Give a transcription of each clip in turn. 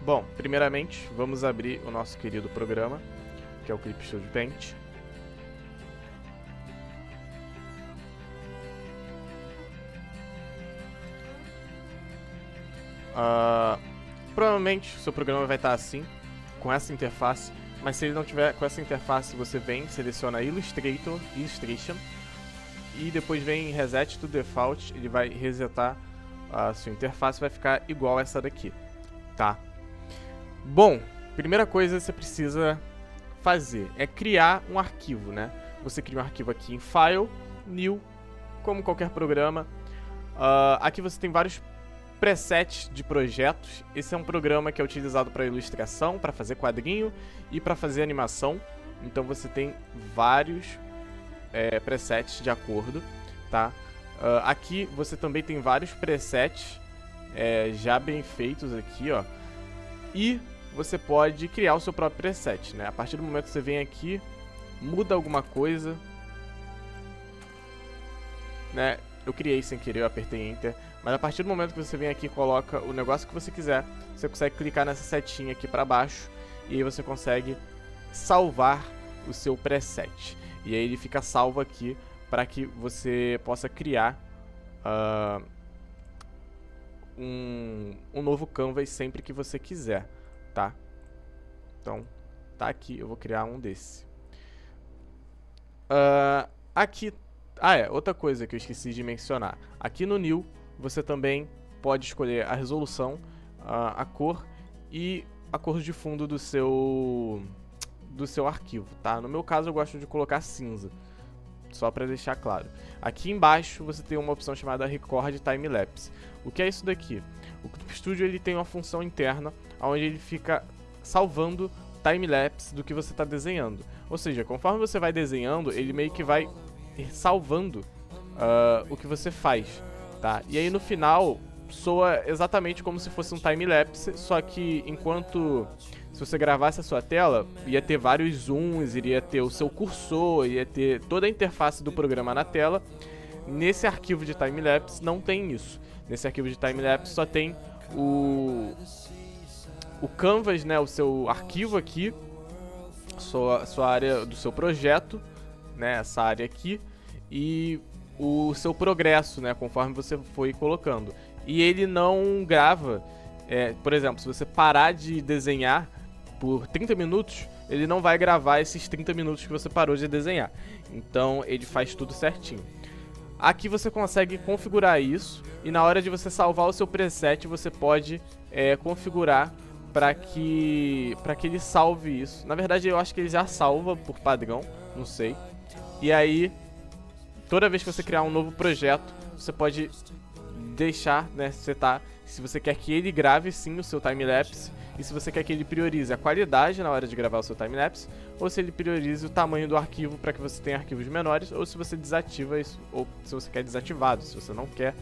Bom, primeiramente, vamos abrir o nosso querido programa, que é o Clip Studio Paint. Provavelmente o seu programa vai estar assim, com essa interface, mas se ele não tiver com essa interface, você vem, seleciona Illustration, e depois vem em Reset to Default, ele vai resetar a sua interface, vai ficar igual essa daqui, tá? Bom, primeira coisa que você precisa fazer é criar um arquivo, né? Você cria um arquivo aqui em File, New, como qualquer programa. Aqui você tem vários presets de projetos. Esse é um programa que é utilizado para ilustração, para fazer quadrinho e para fazer animação. Então você tem vários presets de acordo, tá? Aqui você também tem vários presets já bem feitos aqui, ó. E você pode criar o seu próprio preset, né? A partir do momento que você vem aqui, muda alguma coisa, né? Eu criei sem querer, eu apertei Enter. Mas a partir do momento que você vem aqui e coloca o negócio que você quiser, você consegue clicar nessa setinha aqui para baixo e aí você consegue salvar o seu preset. E aí ele fica salvo aqui para que você possa criar um novo canvas sempre que você quiser, tá? Então, tá aqui, eu vou criar um desse. Aqui, outra coisa que eu esqueci de mencionar. Aqui no New, você também pode escolher a resolução, a cor e a cor de fundo do seu arquivo, tá? No meu caso, eu gosto de colocar cinza, só para deixar claro. Aqui embaixo você tem uma opção chamada Record Timelapse. O que é isso daqui? O Clip Studio ele tem uma função interna onde ele fica salvando timelapse do que você está desenhando. Ou seja, conforme você vai desenhando, ele meio que vai salvando o que você faz, tá? E aí no final soa exatamente como se fosse um timelapse, só que se você gravasse a sua tela, ia ter vários zooms, iria ter o seu cursor, ia ter toda a interface do programa na tela. Nesse arquivo de timelapse não tem isso. Nesse arquivo de timelapse só tem o canvas, né, o seu arquivo aqui, sua área do seu projeto, né, essa área aqui, e o seu progresso, né, conforme você foi colocando. E ele não grava, por exemplo, se você parar de desenhar por 30 minutos, ele não vai gravar esses 30 minutos que você parou de desenhar. Então ele faz tudo certinho. Aqui você consegue configurar isso, e na hora de você salvar o seu preset, você pode configurar para que ele salve isso. Na verdade, eu acho que ele já salva por padrão, não sei. E aí, toda vez que você criar um novo projeto, você pode deixar, né, setar se você quer que ele grave sim o seu timelapse, e se você quer que ele priorize a qualidade na hora de gravar o seu timelapse, ou se ele priorize o tamanho do arquivo para que você tenha arquivos menores, ou se você desativa isso, ou se você quer desativado, se você não quer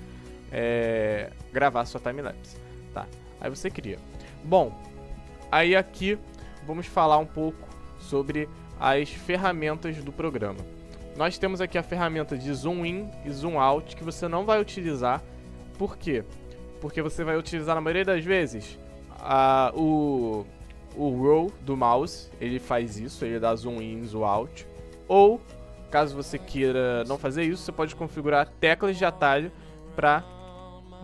gravar a sua timelapse, tá? Aí você cria. Bom, aí aqui vamos falar um pouco sobre as ferramentas do programa. Nós temos aqui a ferramenta de Zoom In e Zoom Out, que você não vai utilizar. Por quê? Porque você vai utilizar na maioria das vezes o roll do mouse, ele faz isso, ele dá Zoom In, Zoom Out. Ou, caso você queira não fazer isso, você pode configurar teclas de atalho para,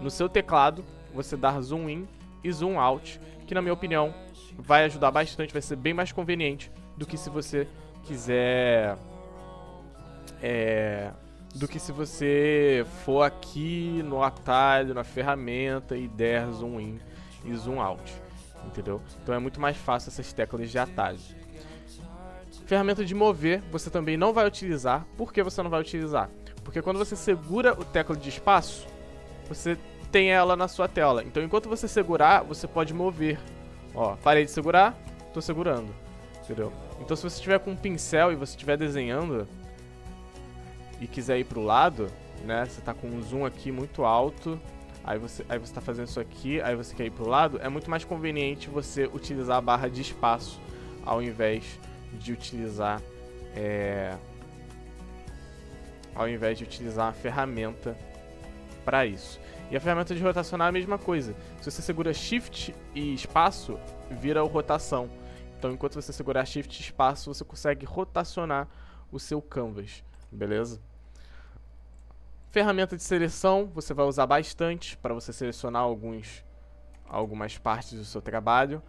no seu teclado, você dar Zoom In e Zoom Out, que na minha opinião vai ajudar bastante, vai ser bem mais conveniente do que se você quiser... do que se você for aqui no atalho, na ferramenta e der Zoom In e Zoom Out, entendeu? Então é muito mais fácil essas teclas de atalho. Ferramenta de mover você também não vai utilizar. Por que você não vai utilizar? Porque quando você segura o teclado de espaço, você tem ela na sua tela. Então enquanto você segurar, você pode mover. Ó, parei de segurar, tô segurando, entendeu? Então se você estiver com um pincel e você estiver desenhando e quiser ir pro lado, né, você tá com um zoom aqui muito alto, aí você tá fazendo isso aqui, aí você quer ir pro lado, é muito mais conveniente você utilizar a barra de espaço ao invés de utilizar a ferramenta para isso. E a ferramenta de rotacionar é a mesma coisa. Se você segura Shift e espaço, vira o rotação. Então, enquanto você segurar Shift e espaço, você consegue rotacionar o seu canvas, beleza? Ferramenta de seleção, você vai usar bastante para você selecionar algumas partes do seu trabalho.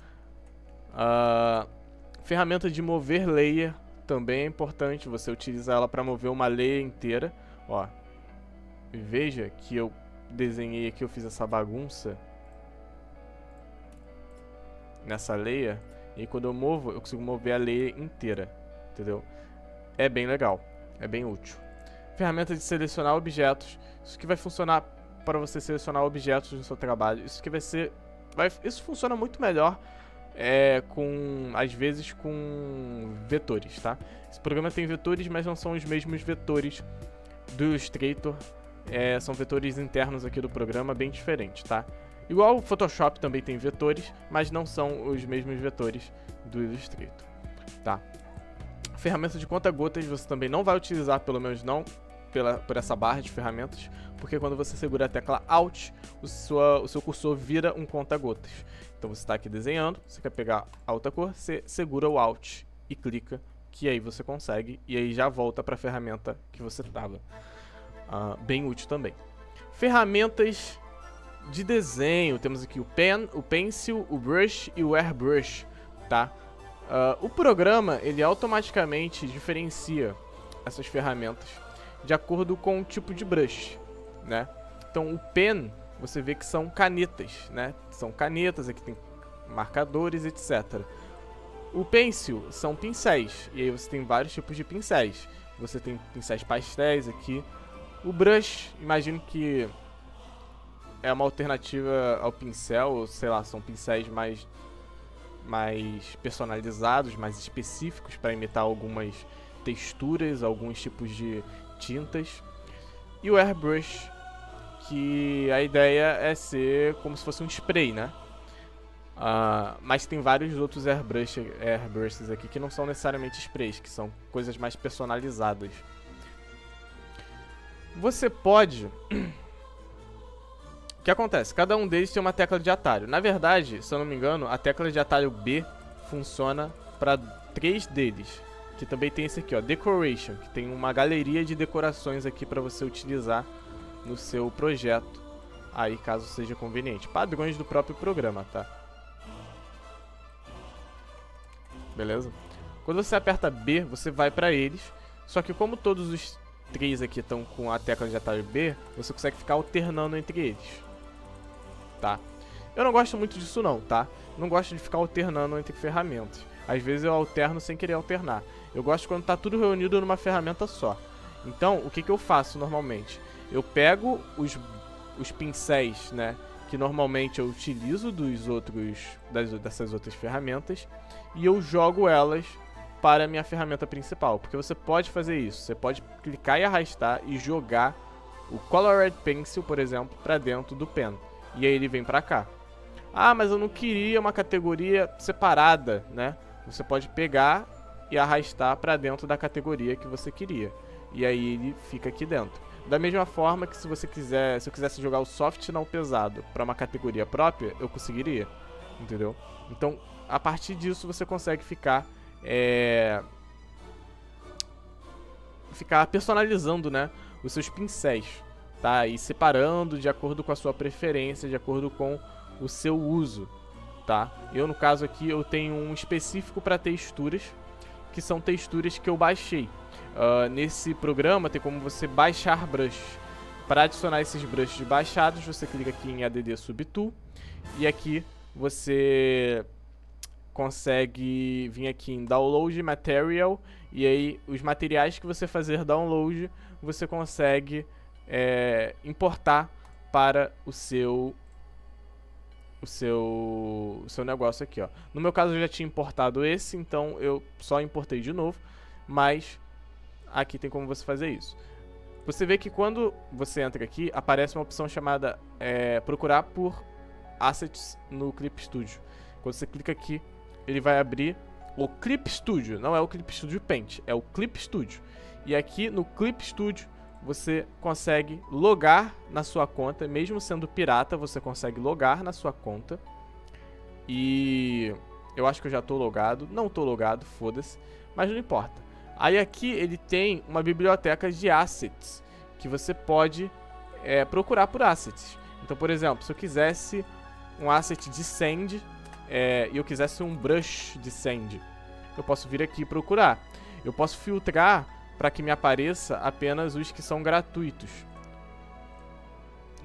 Ferramenta de mover layer também é importante, você utiliza ela para mover uma layer inteira. Ó, veja que eu desenhei aqui, eu fiz essa bagunça nessa layer, e quando eu movo, eu consigo mover a layer inteira, entendeu? É bem legal, é bem útil. Ferramenta de selecionar objetos, isso que vai funcionar para você selecionar objetos no seu trabalho. Isso que isso funciona muito melhor às vezes com vetores, tá? Esse programa tem vetores, mas não são os mesmos vetores do Illustrator. São vetores internos aqui do programa, bem diferentes, tá? Igual o Photoshop também tem vetores, mas não são os mesmos vetores do Illustrator, tá? Ferramenta de conta-gotas você também não vai utilizar, pelo menos não por essa barra de ferramentas, porque quando você segura a tecla Alt, o seu cursor vira um conta-gotas. Então você está aqui desenhando, você quer pegar a outra cor, você segura o Alt e clica, que aí você consegue, e aí já volta para a ferramenta que você estava. Bem útil também. Ferramentas de desenho, temos aqui o Pen, o Pencil, o Brush e o Airbrush, tá? O programa, ele automaticamente diferencia essas ferramentas de acordo com o tipo de brush, né? Então o Pen, você vê que são canetas, né? São canetas, aqui tem marcadores, etc. O Pencil são pincéis, e aí você tem vários tipos de pincéis. Você tem pincéis pastéis aqui. O Brush, imagino que é uma alternativa ao pincel, ou sei lá, são pincéis mais personalizados, mais específicos para imitar algumas texturas, alguns tipos de tintas. E o Airbrush, que a ideia é ser como se fosse um spray, né? Mas tem vários outros airbrushes aqui que não são necessariamente sprays, que são coisas mais personalizadas. Você pode... O que acontece? Cada um deles tem uma tecla de atalho. Na verdade, se eu não me engano, a tecla de atalho B funciona para 3 deles. Que também tem esse aqui, ó, Decoration, que tem uma galeria de decorações aqui para você utilizar no seu projeto, aí caso seja conveniente. Padrões do próprio programa, tá? Beleza? Quando você aperta B, você vai para eles, só que como todos os 3 aqui estão com a tecla de atalho B, você consegue ficar alternando entre eles, tá? Eu não gosto muito disso não, tá? Não gosto de ficar alternando entre ferramentas. Às vezes eu alterno sem querer alternar. Eu gosto quando tá tudo reunido numa ferramenta só. Então, o que eu faço normalmente? Eu pego os pincéis, né, que normalmente eu utilizo dessas outras ferramentas, e eu jogo elas para a minha ferramenta principal. Porque você pode fazer isso. Você pode clicar e arrastar e jogar o Colored Pencil, por exemplo, para dentro do Pen. E aí ele vem para cá. Ah, mas eu não queria uma categoria separada, né? Você pode pegar e arrastar para dentro da categoria que você queria. E aí ele fica aqui dentro. Da mesma forma que se eu quisesse jogar o soft não pesado para uma categoria própria, eu conseguiria. Entendeu? Então, a partir disso você consegue ficar personalizando, né, os seus pincéis, tá? E separando de acordo com a sua preferência, de acordo com o seu uso, tá? Eu, no caso aqui, eu tenho um específico para texturas, que são texturas que eu baixei. Nesse programa tem como você baixar brushes. Para adicionar esses brushes baixados, você clica aqui em Add Subtool, e aqui você consegue vir aqui em Download Material, e aí os materiais que você fazer download, você consegue importar para o seu negócio aqui, ó. No meu caso eu já tinha importado esse, então eu só importei de novo, mas aqui tem como você fazer isso. Você vê que quando você entra aqui, aparece uma opção chamada procurar por assets no Clip Studio. Quando você clica aqui, ele vai abrir o Clip Studio, não é o Clip Studio Paint, é o Clip Studio. E aqui no Clip Studio você consegue logar na sua conta, mesmo sendo pirata, você consegue logar na sua conta. E eu acho que eu já tô logado, não tô logado, foda-se, mas não importa. Aí aqui ele tem uma biblioteca de assets, que você pode procurar por assets. Então, por exemplo, se eu quisesse um asset de sand e eu quisesse um brush de sand, eu posso vir aqui e procurar. Eu posso filtrar para que me apareça apenas os que são gratuitos,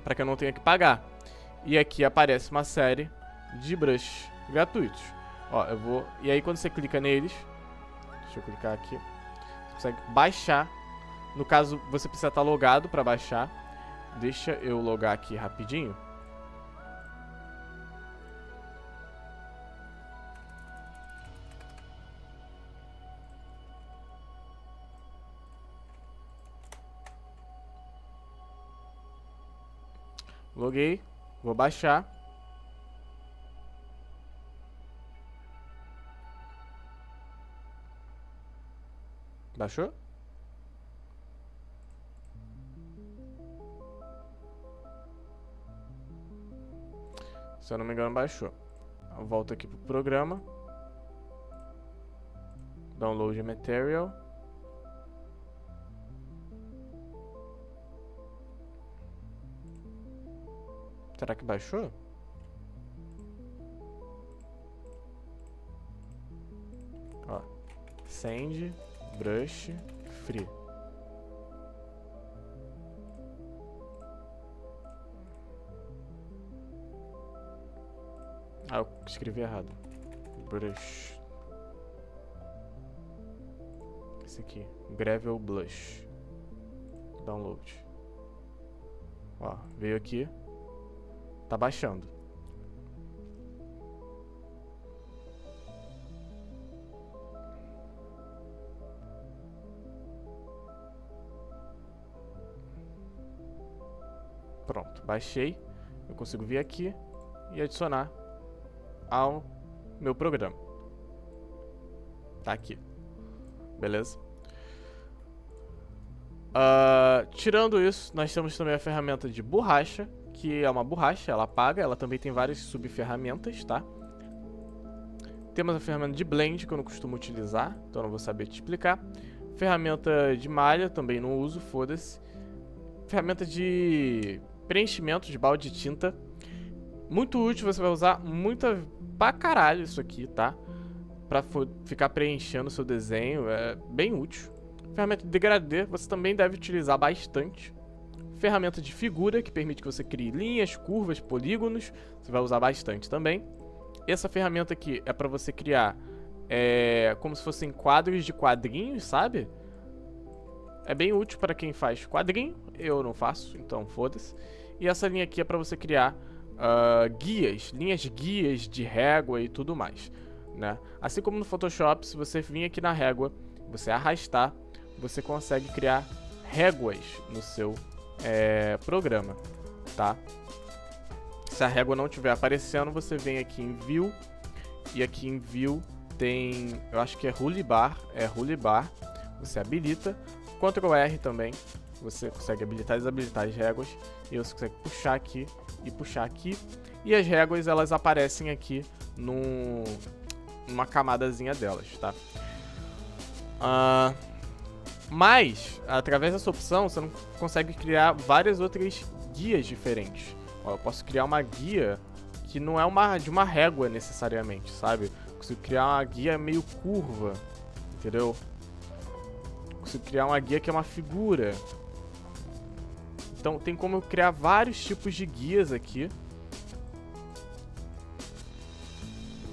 para que eu não tenha que pagar. E aqui aparece uma série de brush gratuitos. Ó, eu vou... E aí quando você clica neles, deixa eu clicar aqui, você consegue baixar. No caso, você precisa estar logado para baixar. Deixa eu logar aqui rapidinho. Loguei, vou baixar. Baixou? Se eu não me engano, baixou. Eu volto aqui pro programa. Download material. Será que baixou? Ó, sand, brush, free. Ah, eu escrevi errado. Brush. Esse aqui, Gravel Blush. Download. Ó, veio aqui. Tá baixando. Pronto, baixei. Eu consigo vir aqui e adicionar ao meu programa. Tá aqui. Beleza? Tirando isso, nós temos também a ferramenta de borracha, que é uma borracha, ela apaga, ela também tem várias subferramentas, tá? Temos a ferramenta de blend, que eu não costumo utilizar, então eu não vou saber te explicar. Ferramenta de malha, também não uso, foda-se. Ferramenta de preenchimento de balde de tinta. Muito útil, você vai usar pra caralho isso aqui, tá? Pra ficar preenchendo o seu desenho, é bem útil. Ferramenta de degradê, você também deve utilizar bastante. Ferramenta de figura, que permite que você crie linhas, curvas, polígonos. Você vai usar bastante também. Essa ferramenta aqui é para você criar como se fossem quadros de quadrinhos, sabe? É bem útil para quem faz quadrinho. Eu não faço, então foda-se. E essa linha aqui é para você criar guias, linhas guias de régua e tudo mais, né? Assim como no Photoshop, se você vir aqui na régua, você arrastar, você consegue criar réguas no seu programa, tá? Se a régua não estiver aparecendo, você vem aqui em View, e aqui em View tem, eu acho que é Rule Bar, você habilita, Ctrl R também, você consegue habilitar e desabilitar as réguas, e você consegue puxar aqui e puxar aqui, e as réguas elas aparecem aqui numa camadazinha delas, tá? Mas, através dessa opção, você não consegue criar várias outras guias diferentes. Ó, eu posso criar uma guia que não é de uma régua necessariamente, sabe? Eu consigo criar uma guia meio curva, entendeu? Eu consigo criar uma guia que é uma figura. Então tem como eu criar vários tipos de guias aqui.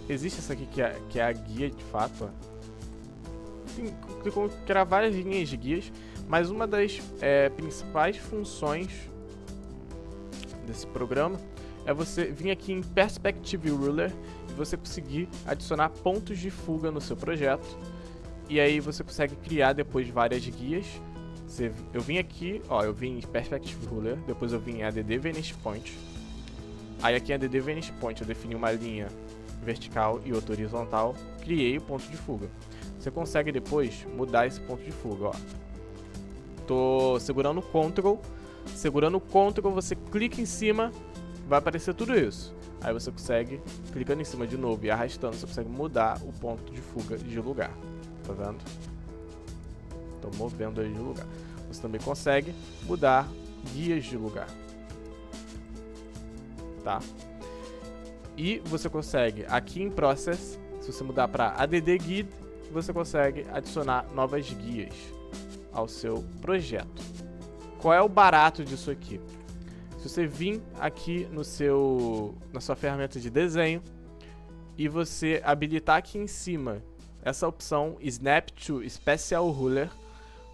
Existe essa aqui que é a guia de fato, ó. Tem como criar várias linhas de guias, mas uma das principais funções desse programa é você vir aqui em Perspective Ruler e você conseguir adicionar pontos de fuga no seu projeto. E aí você consegue criar depois várias guias. Eu vim aqui, ó, eu vim em Perspective Ruler, depois eu vim em ADD Vanishing Point. Aí aqui em ADD Vanishing Point eu defini uma linha vertical e outra horizontal, criei o ponto de fuga. Você consegue depois mudar esse ponto de fuga, ó. tô segurando o Ctrl. Segurando o Ctrl, você clica em cima, vai aparecer tudo isso. Aí você consegue, clicando em cima de novo e arrastando, você consegue mudar o ponto de fuga de lugar. Tá vendo? Tô movendo ele de lugar. Você também consegue mudar guias de lugar. Tá? E você consegue, aqui em Process, se você mudar para ADD Guide, você consegue adicionar novas guias ao seu projeto. Qual é o barato disso aqui? Se você vir aqui na sua ferramenta de desenho e você habilitar aqui em cima essa opção Snap to Special Ruler,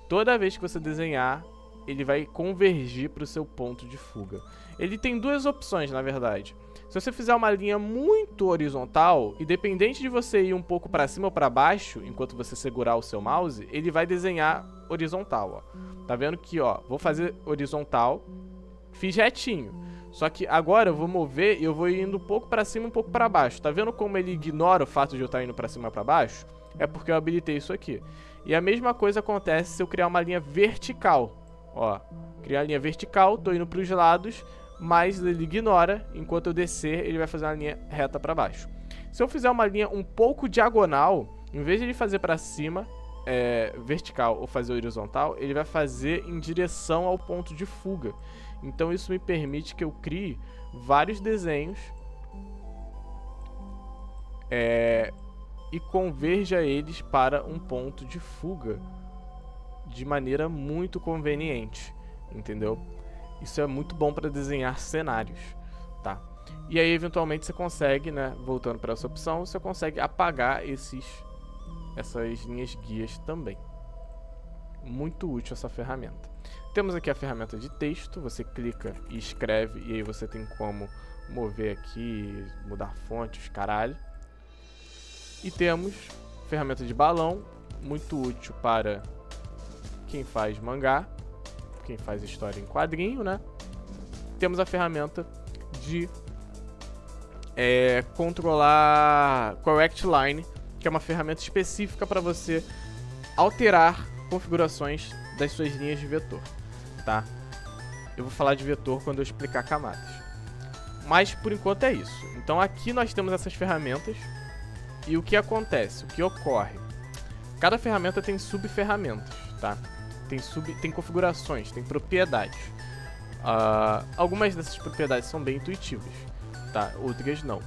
toda vez que você desenhar, ele vai convergir para o seu ponto de fuga. Ele tem duas opções, na verdade. Se você fizer uma linha muito horizontal, independente de você ir um pouco para cima ou para baixo, enquanto você segurar o seu mouse, ele vai desenhar horizontal, ó. Tá vendo que, ó, vou fazer horizontal, fiz retinho. Só que agora eu vou mover e eu vou indo um pouco para cima e um pouco para baixo. Tá vendo como ele ignora o fato de eu estar indo para cima e para baixo? É porque eu habilitei isso aqui. E a mesma coisa acontece se eu criar uma linha vertical. Ó, criar a linha vertical, tô indo para os lados, mas ele ignora, enquanto eu descer, ele vai fazer uma linha reta para baixo. Se eu fizer uma linha um pouco diagonal, em vez de ele fazer para cima, vertical ou fazer horizontal, ele vai fazer em direção ao ponto de fuga. Então isso me permite que eu crie vários desenhos e converja eles para um ponto de fuga de maneira muito conveniente, entendeu? Isso é muito bom para desenhar cenários, tá? E aí, eventualmente, você consegue, né, voltando para essa opção, você consegue apagar essas linhas guias também. Muito útil essa ferramenta. Temos aqui a ferramenta de texto, você clica e escreve, e aí você tem como mover aqui, mudar fontes, caralho. E temos ferramenta de balão, muito útil para quem faz mangá, quem faz história em quadrinho, né? Temos a ferramenta de controlar Correct Line, que é uma ferramenta específica para você alterar configurações das suas linhas de vetor, tá? Eu vou falar de vetor quando eu explicar camadas. Mas por enquanto é isso. Então aqui nós temos essas ferramentas e o que acontece, o que ocorre. Cada ferramenta tem subferramentas, tá? Tem configurações, tem propriedades. Algumas dessas propriedades são bem intuitivas, tá? Outras não.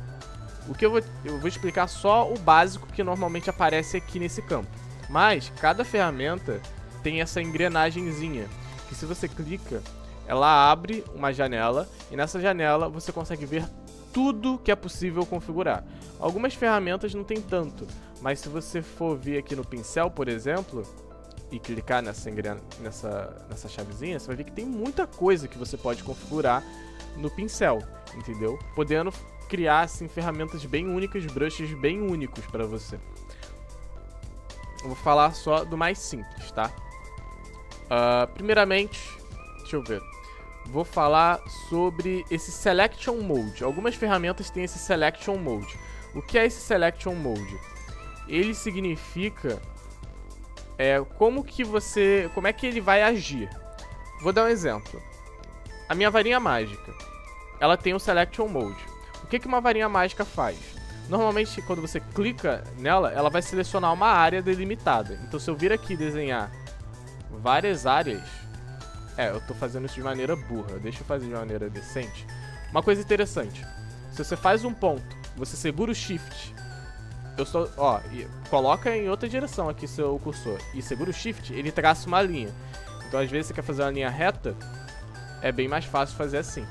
Eu vou explicar só o básico que normalmente aparece aqui nesse campo. Mas cada ferramenta tem essa engrenagemzinha, que se você clica, ela abre uma janela e nessa janela você consegue ver tudo que é possível configurar. Algumas ferramentas não tem tanto, mas se você for ver aqui no pincel, por exemplo, e clicar nessa chavezinha, você vai ver que tem muita coisa que você pode configurar no pincel, entendeu? Podendo criar assim ferramentas bem únicas, brushes bem únicos para você. Eu vou falar só do mais simples, tá? Primeiramente, deixa eu ver. Vou falar sobre esse Selection Mode. Algumas ferramentas têm esse Selection Mode. O que é esse Selection Mode? Ele significa como é que ele vai agir. Vou dar um exemplo. A minha varinha mágica, ela tem um Selection Mode. O que uma varinha mágica faz? Normalmente, quando você clica nela, ela vai selecionar uma área delimitada. Então, se eu vir aqui desenhar várias áreas... eu tô fazendo isso de maneira burra. Deixa eu fazer de maneira decente. Uma coisa interessante. Se você faz um ponto, você segura o Shift... coloca em outra direção aqui seu cursor e segura o Shift, ele traça uma linha. Então às vezes você quer fazer uma linha reta, é bem mais fácil fazer assim.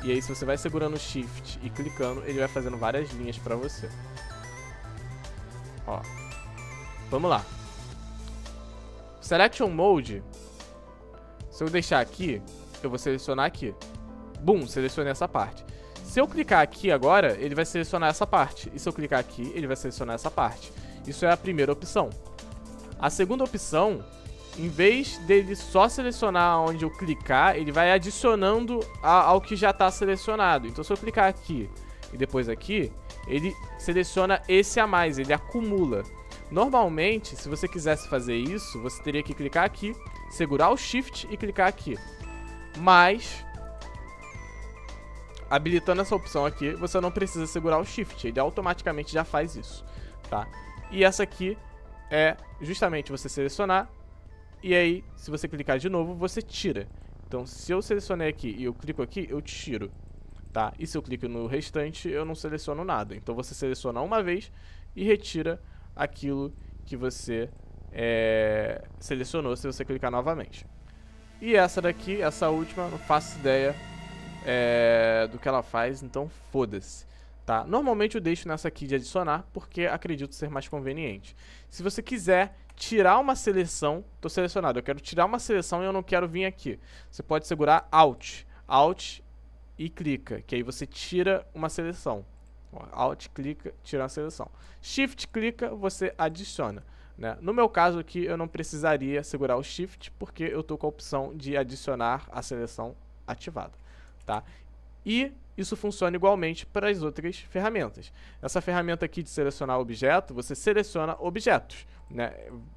E aí se você vai segurando o Shift e clicando, ele vai fazendo várias linhas pra você. Ó, vamos lá. Selection Mode, se eu deixar aqui, eu vou selecionar aqui. Bum, selecionei essa parte. Se eu clicar aqui agora, ele vai selecionar essa parte. E se eu clicar aqui, ele vai selecionar essa parte. Isso é a primeira opção. A segunda opção, em vez dele só selecionar onde eu clicar, ele vai adicionando ao que já está selecionado. Então se eu clicar aqui e depois aqui, ele seleciona esse a mais, ele acumula. Normalmente, se você quisesse fazer isso, você teria que clicar aqui, segurar o Shift e clicar aqui. Mas, habilitando essa opção aqui, você não precisa segurar o Shift, ele automaticamente já faz isso, tá? E essa aqui é justamente você selecionar, e aí, se você clicar de novo, você tira. Então, se eu selecionei aqui e eu clico aqui, eu tiro, tá? E se eu clico no restante, eu não seleciono nada. Então, você seleciona uma vez e retira aquilo que você selecionou se você clicar novamente. E essa daqui, essa última, não faço ideia do que ela faz, então foda-se, tá? Normalmente eu deixo nessa aqui de adicionar, porque acredito ser mais conveniente. Se você quiser tirar uma seleção, tô selecionado, eu quero tirar uma seleção e eu não quero vir aqui. Você pode segurar Alt e clica, que aí você tira uma seleção. Alt, clica, tira a seleção. Shift, clica, você adiciona, né? No meu caso aqui, eu não precisaria segurar o Shift, porque eu estou com a opção de adicionar a seleção ativada, tá? E isso funciona igualmente para as outras ferramentas. Essa ferramenta aqui de selecionar objeto, você seleciona objetos, né?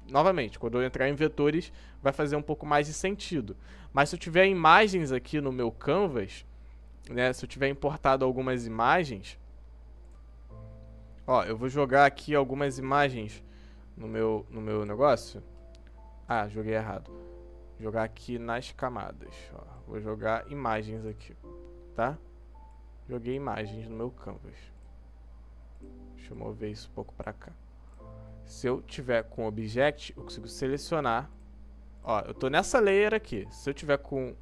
Novamente, quando eu entrar em vetores, vai fazer um pouco mais de sentido. Mas se eu tiver imagens aqui no meu Canvas, né? Se eu tiver importado algumas imagens, ó, eu vou jogar aqui algumas imagens no meu negócio. Ah, joguei errado. Vou jogar aqui nas camadas. Ó, vou jogar imagens aqui, tá? Joguei imagens no meu Canvas. Deixa eu mover isso um pouco pra cá. Se eu tiver com Object, eu consigo selecionar. Ó, eu tô nessa layer aqui. Se eu tiver com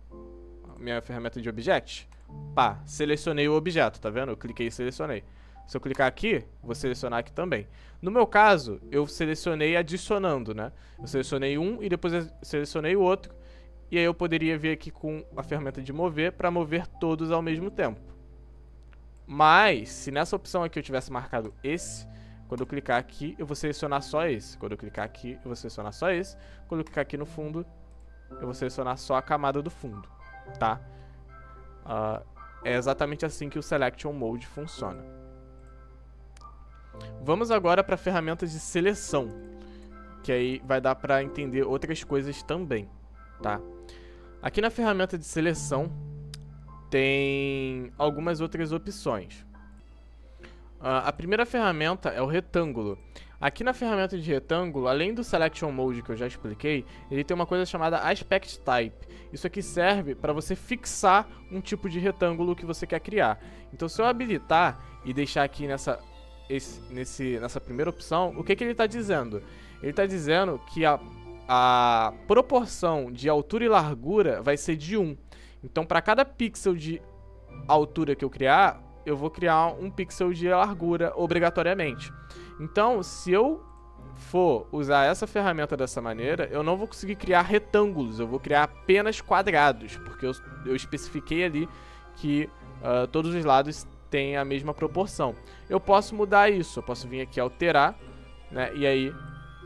a minha ferramenta de Object, pá, selecionei o objeto, tá vendo? Eu cliquei e selecionei. Se eu clicar aqui, vou selecionar aqui também. No meu caso, eu selecionei adicionando, né? Eu selecionei um e depois eu selecionei o outro. E aí eu poderia vir aqui com a ferramenta de mover para mover todos ao mesmo tempo. Mas, se nessa opção aqui eu tivesse marcado esse, quando eu clicar aqui, eu vou selecionar só esse. Quando eu clicar aqui, eu vou selecionar só esse. Quando eu clicar aqui no fundo, eu vou selecionar só a camada do fundo, tá? É exatamente assim que o Selection Mode funciona. Vamos agora para ferramentas de seleção, que aí vai dar para entender outras coisas também, tá? Aqui na ferramenta de seleção tem algumas outras opções. A primeira ferramenta é o retângulo. Aqui na ferramenta de retângulo, além do Selection Mode que eu já expliquei, ele tem uma coisa chamada Aspect Type. Isso aqui serve para você fixar um tipo de retângulo que você quer criar. Então, se eu habilitar e deixar aqui nessa primeira opção, o que ele está dizendo? Ele está dizendo que a proporção de altura e largura vai ser de 1. Então, para cada pixel de altura que eu criar, eu vou criar um pixel de largura obrigatoriamente. Então, se eu for usar essa ferramenta dessa maneira, eu não vou conseguir criar retângulos, eu vou criar apenas quadrados, porque eu especifiquei ali que todos os lados têm a mesma proporção. Eu posso mudar isso, eu posso vir aqui alterar, né? E aí,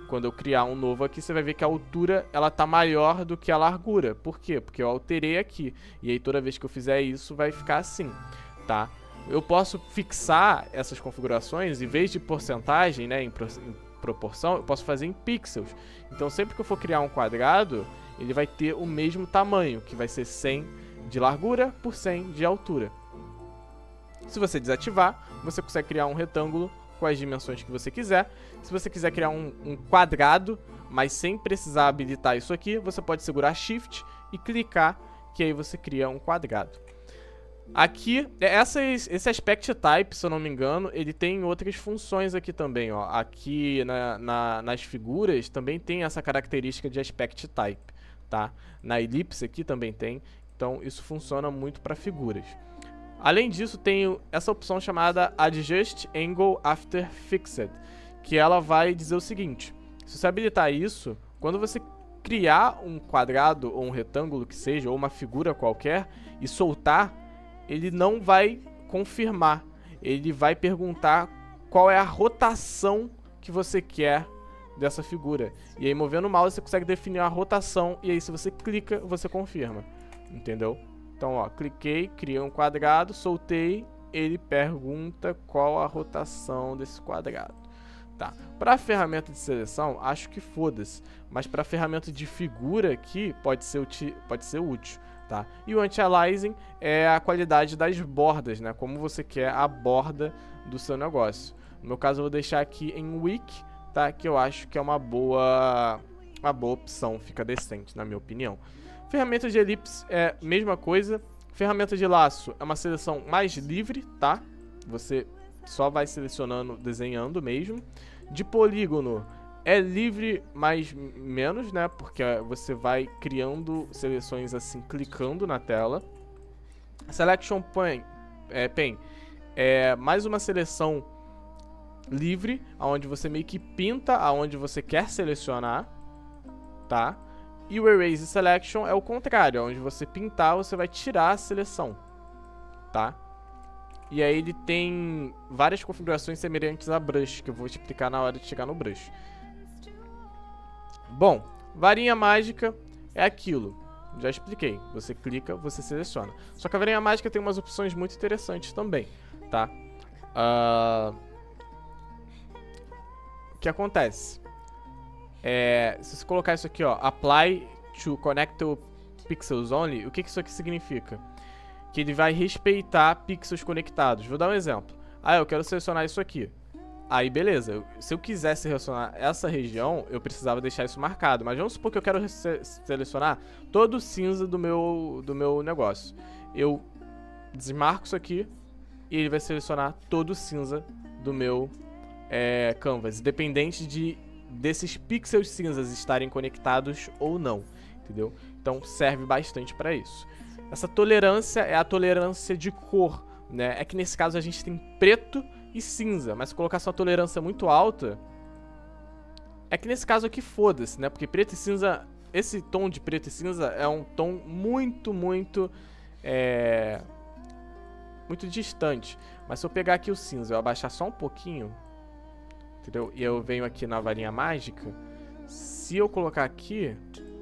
quando eu criar um novo aqui, você vai ver que a altura ela tá maior do que a largura. Por quê? Porque eu alterei aqui. E aí toda vez que eu fizer isso, vai ficar assim, tá? Eu posso fixar essas configurações, em vez de porcentagem, né, em proporção, eu posso fazer em pixels. Então sempre que eu for criar um quadrado, ele vai ter o mesmo tamanho, que vai ser 100 de largura por 100 de altura. Se você desativar, você consegue criar um retângulo com as dimensões que você quiser. Se você quiser criar um quadrado, mas sem precisar habilitar isso aqui, você pode segurar Shift e clicar, que aí você cria um quadrado. Aqui, esse Aspect Type, se eu não me engano, ele tem outras funções aqui também, ó. Aqui nas figuras também tem essa característica de Aspect Type, tá? Na elipse aqui também tem, então isso funciona muito para figuras. Além disso, tem essa opção chamada Adjust Angle After Fixed, que ela vai dizer o seguinte: se você habilitar isso, quando você criar um quadrado ou um retângulo que seja, ou uma figura qualquer, e soltar, ele não vai confirmar, ele vai perguntar qual é a rotação que você quer dessa figura. E aí, movendo o mouse, você consegue definir a rotação, e aí se você clica, você confirma, entendeu? Então, ó, cliquei, criei um quadrado, soltei, ele pergunta qual a rotação desse quadrado. Tá. Para a ferramenta de seleção, acho que foda-se, mas para a ferramenta de figura aqui pode ser útil, tá? E o anti-aliasing é a qualidade das bordas, né? Como você quer a borda do seu negócio. No meu caso, eu vou deixar aqui em weak, tá? Que eu acho que é uma boa opção, fica decente, na minha opinião. Ferramenta de elipse é a mesma coisa. Ferramenta de laço é uma seleção mais livre, tá? Você só vai selecionando, desenhando mesmo. De polígono é livre, mas menos, né? Porque você vai criando seleções assim, clicando na tela. Selection Pen é mais uma seleção livre, onde você meio que pinta aonde você quer selecionar, tá? E o Erase Selection é o contrário, onde você pintar, você vai tirar a seleção, tá? E aí ele tem várias configurações semelhantes a Brush, que eu vou te explicar na hora de chegar no Brush. Bom, varinha mágica é aquilo. Já expliquei. Você clica, você seleciona. Só que a varinha mágica tem umas opções muito interessantes também, tá? O que acontece? Se você colocar isso aqui, ó, Apply to Connect to Pixels Only, o que isso aqui significa? Que ele vai respeitar pixels conectados. Vou dar um exemplo. Eu quero selecionar isso aqui. Aí, beleza. Se eu quisesse selecionar essa região, eu precisava deixar isso marcado. Mas vamos supor que eu quero selecionar todo o cinza do meu negócio. Eu desmarco isso aqui e ele vai selecionar todo o cinza do meu canvas, independente desses pixels cinzas estarem conectados ou não, entendeu? Então serve bastante para isso. Essa tolerância é a tolerância de cor, né? É que nesse caso a gente tem preto e cinza, mas se colocar uma tolerância muito alta, é que nesse caso aqui foda-se, né? Porque preto e cinza, esse tom de preto e cinza é um tom muito distante. Mas se eu pegar aqui o cinza, eu abaixar só um pouquinho, entendeu? E eu venho aqui na varinha mágica, se eu colocar aqui,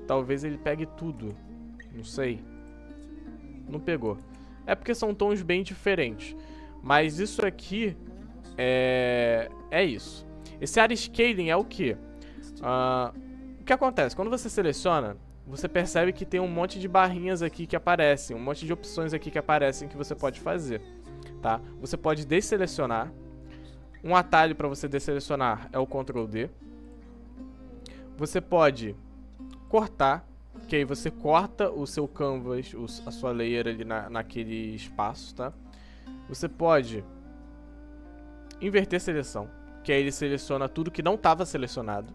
talvez ele pegue tudo, não sei. Não pegou. É porque são tons bem diferentes. Mas isso aqui é isso. Esse Area Scaling é o quê? O que acontece? Quando você seleciona, você percebe que tem um monte de barrinhas aqui que aparecem, um monte de opções aqui que aparecem que você pode fazer, tá? Você pode desselecionar. Um atalho para você desselecionar é o Ctrl D. Você pode cortar, que aí você corta o seu canvas, a sua layer ali naquele espaço, tá? Você pode inverter a seleção, que aí ele seleciona tudo que não estava selecionado.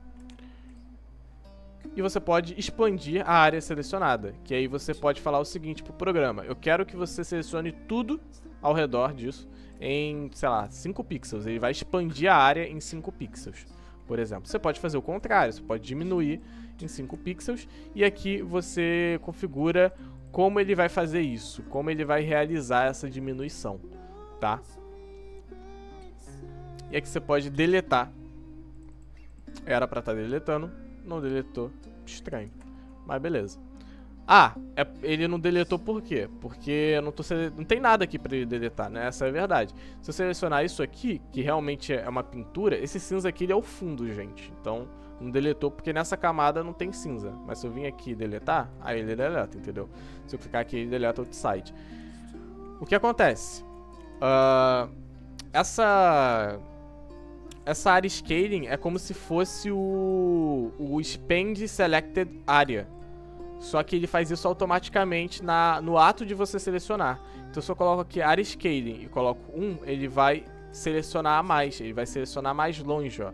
E você pode expandir a área selecionada, que aí você pode falar o seguinte pro programa: eu quero que você selecione tudo ao redor disso em, sei lá, 5 pixels. Ele vai expandir a área em 5 pixels, por exemplo. Você pode fazer o contrário, você pode diminuir em 5 pixels, e aqui você configura como ele vai fazer isso, como ele vai realizar essa diminuição, tá? E aqui você pode deletar. Era pra estar deletando, não deletou, estranho, mas beleza. Ele não deletou por quê? Porque não tem nada aqui pra ele deletar, né? Essa é a verdade. Se eu selecionar isso aqui, que realmente é uma pintura, esse cinza aqui ele é o fundo, gente. Então não deletou porque nessa camada não tem cinza. Mas se eu vir aqui e deletar, aí ele deleta, entendeu? Se eu clicar aqui, ele deleta o site. O que acontece? Essa Area Scaling é como se fosse o Expand Selected Area. Só que ele faz isso automaticamente no ato de você selecionar. Então se eu coloco aqui Area Scaling e coloco 1, ele vai selecionar mais. Ele vai selecionar mais longe, ó.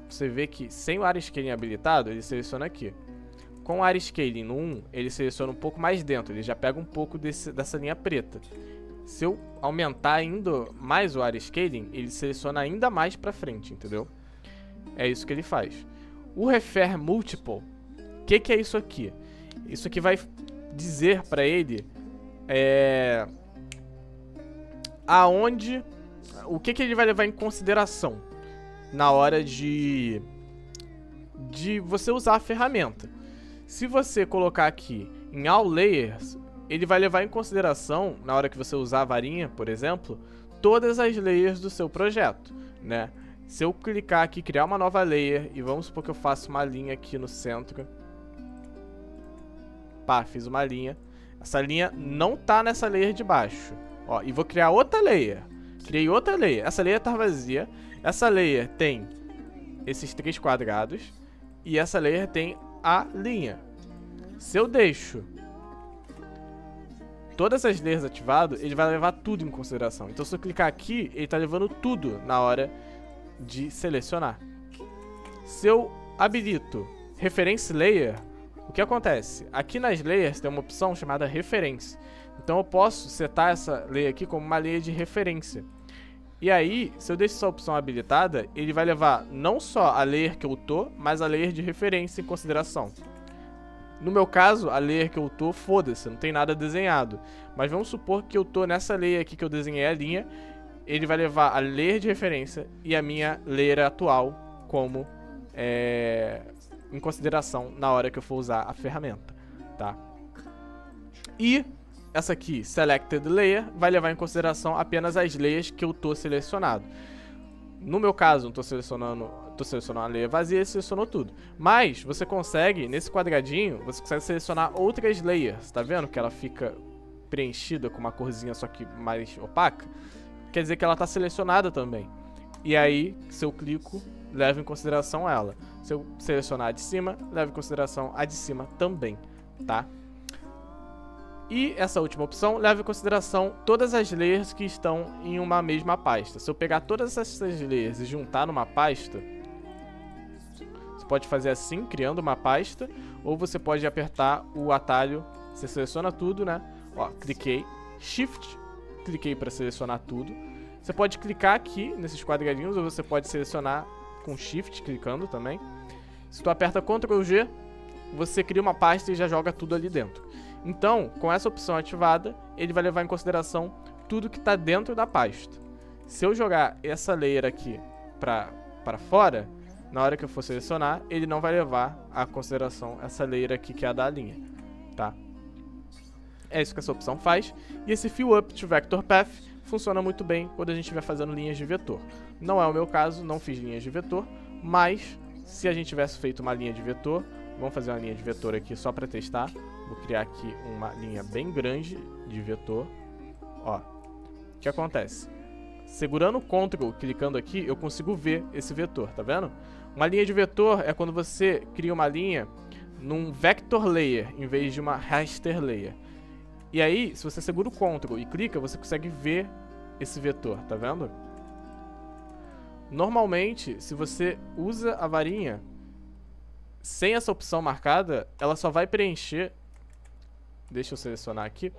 Você vê que sem o Area Scaling habilitado, ele seleciona aqui. Com o Area Scaling no 1, ele seleciona um pouco mais dentro. Ele já pega um pouco dessa linha preta. Se eu aumentar ainda mais o Area Scaling, ele seleciona ainda mais pra frente, entendeu? É isso que ele faz. O Refer Multiple, o que é isso aqui? Isso aqui vai dizer pra ele o que ele vai levar em consideração na hora de você usar a ferramenta. Se você colocar aqui em All Layers, ele vai levar em consideração, na hora que você usar a varinha, por exemplo, todas as layers do seu projeto, né? Se eu clicar aqui, criar uma nova layer, e vamos supor que eu faça uma linha aqui no centro. Pá, fiz uma linha. Essa linha não tá nessa layer de baixo. Ó, e vou criar outra layer. Criei outra layer. Essa layer tá vazia. Essa layer tem esses 3 quadrados. E essa layer tem a linha. Se eu deixo todas as layers ativadas, ele vai levar tudo em consideração. Então se eu clicar aqui, ele tá levando tudo na hora de selecionar. Se eu habilito Reference Layer, o que acontece? Aqui nas layers tem uma opção chamada referência. Então eu posso setar essa layer aqui como uma layer de referência. E aí, se eu deixo essa opção habilitada, ele vai levar não só a layer que eu tô, mas a layer de referência em consideração. No meu caso, a layer que eu tô, foda-se, não tem nada desenhado. Mas vamos supor que eu tô nessa layer aqui que eu desenhei a linha. Ele vai levar a layer de referência e a minha layer atual como em consideração na hora que eu for usar a ferramenta, tá? E essa aqui, Selected Layer, vai levar em consideração apenas as layers que eu tô selecionado. No meu caso, não tô selecionando a layer vazia e selecionou tudo. Mas você consegue, nesse quadradinho, você consegue selecionar outras layers. Tá vendo que ela fica preenchida com uma corzinha só que mais opaca? Quer dizer que ela tá selecionada também. E aí, se eu clico, leva em consideração ela. Se eu selecionar a de cima, leva em consideração a de cima também, tá? E essa última opção leva em consideração todas as layers que estão em uma mesma pasta. Se eu pegar todas essas layers e juntar numa pasta, você pode fazer assim, criando uma pasta, ou você pode apertar o atalho, você seleciona tudo, né? Ó, cliquei, Shift, cliquei para selecionar tudo. Você pode clicar aqui nesses quadradinhos, ou você pode selecionar com Shift, clicando também. Se tu aperta Ctrl G, você cria uma pasta e já joga tudo ali dentro. Então, com essa opção ativada, ele vai levar em consideração tudo que está dentro da pasta. Se eu jogar essa layer aqui para fora, na hora que eu for selecionar, ele não vai levar a consideração essa layer aqui que é a da linha, tá? É isso que essa opção faz. E esse Fill Up to Vector Path funciona muito bem quando a gente estiver fazendo linhas de vetor. Não é o meu caso, não fiz linhas de vetor, mas se a gente tivesse feito uma linha de vetor, vamos fazer uma linha de vetor aqui só para testar. Vou criar aqui uma linha bem grande de vetor. Ó, o que acontece? Segurando o Ctrl, clicando aqui, eu consigo ver esse vetor, tá vendo? Uma linha de vetor é quando você cria uma linha num vector layer, em vez de uma raster layer. E aí, se você segura o Ctrl e clica, você consegue ver esse vetor, tá vendo? Normalmente, se você usa a varinha sem essa opção marcada, ela só vai preencher. Deixa eu selecionar aqui.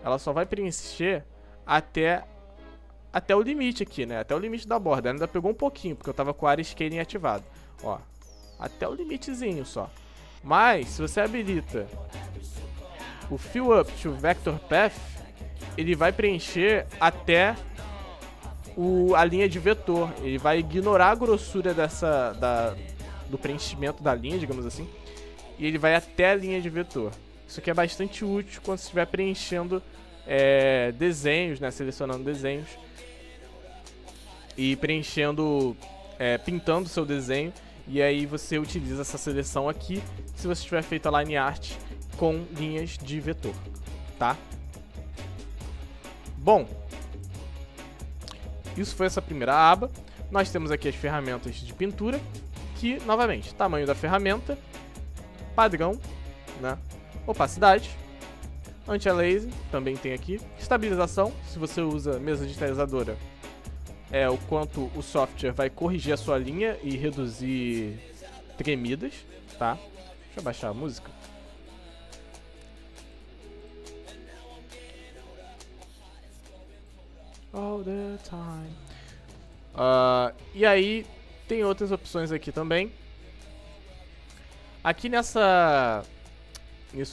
Ela só vai preencher até o limite aqui, né? Até o limite da borda. Ela ainda pegou um pouquinho, porque eu tava com o Area Scaling ativado. Ó, até o limitezinho só. Mas, se você habilita o Fill Up to Vector Path, ele vai preencher até a linha de vetor. Ele vai ignorar a grossura do preenchimento da linha, digamos assim, e ele vai até a linha de vetor. Isso aqui é bastante útil quando você estiver preenchendo desenhos, né? Selecionando desenhos e preenchendo, pintando o seu desenho. E aí você utiliza essa seleção aqui se você tiver feito a line art com linhas de vetor, tá? Bom, isso foi essa primeira aba. Nós temos aqui as ferramentas de pintura, que, novamente, tamanho da ferramenta, padrão, né? Opacidade, anti-aliasing, também tem aqui, estabilização, se você usa mesa digitalizadora, é o quanto o software vai corrigir a sua linha e reduzir tremidas, tá? Deixa eu baixar a música. All the time. E aí tem outras opções aqui também. Aqui nisso